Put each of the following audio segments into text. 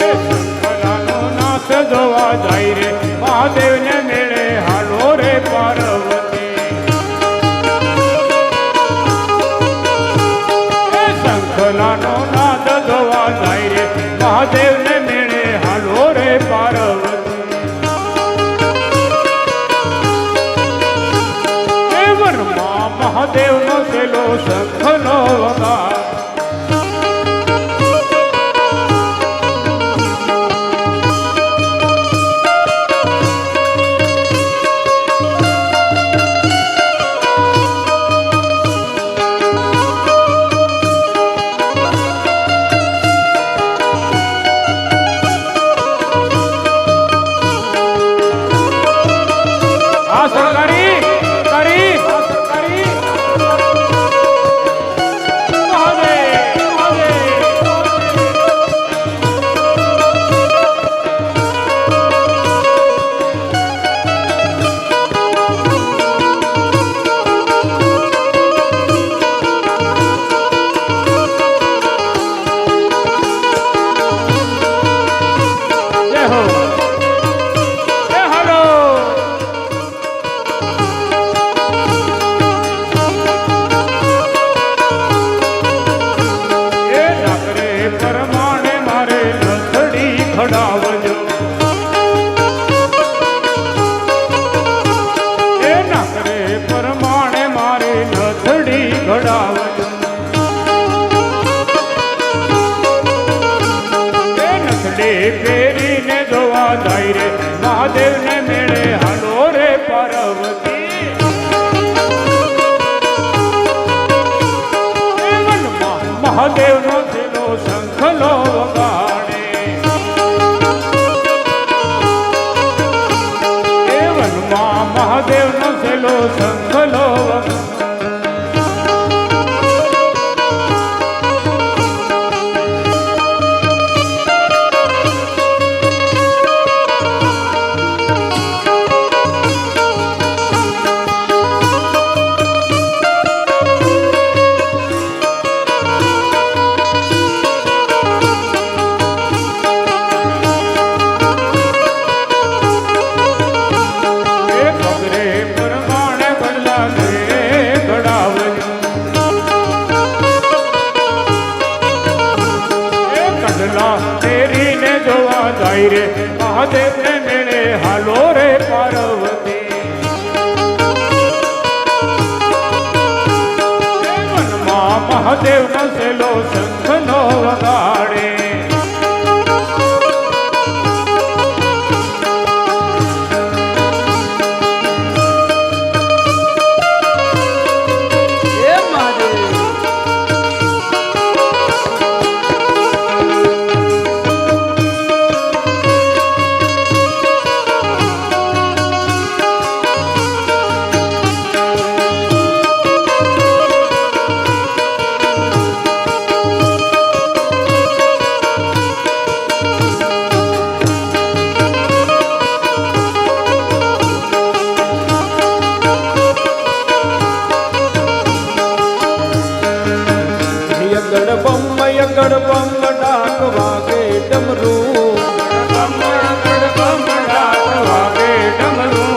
શંખલાનો નાથ જોવા જાય રે મહાદેવને મેળે હાલો રે પાર્વતી. શંખલાનો નાથ જોવા જાય રે મહાદેવને મેળે હાલો રે પાર્વતી. મહાદેવનો છેલ્લો શંખનો વગાર ખડાવજો. એ નખરે પ્રમાણે મારે નથડી ઘડાવજો. એ નથડી ફેરીને જોવા જાય રે મહાદેવને મેળે હાલો રે પાર્વતી. એ વનમાં મહાદેવનો છેલ્લો શંખલો વગાડે. મહાદેવનો છેલ્લો શંખલો ફેરીને જોવા જાય રે મહાદેવને મેળે હાલો રે પાર્વતી. મનમાં મહાદેવનો છેલ્લો શંખનો વગાડે. ગડબમ ડાક વાગે ડમરું. ગડબમ ડાક વાગે ડમરું.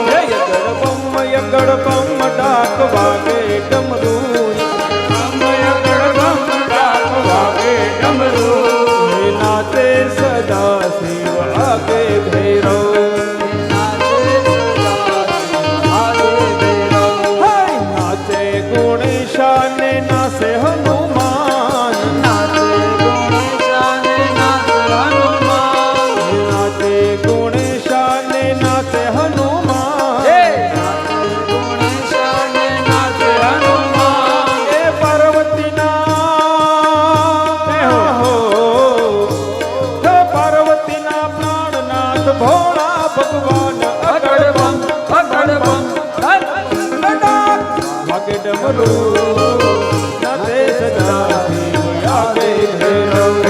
ગડબમ ડાક વાગે ડમરું. ગડબમ ડાક વાગે ડમરું. નાચે સદા શિવ આગે ભૈરવ. નાચે ગુણેશાન નાચે હનુમાન. ભોળા ભગવાન અગડબમ અગડબમ વાગે ડમરું. નાચે સદા શિવ આગે ભૈરવ.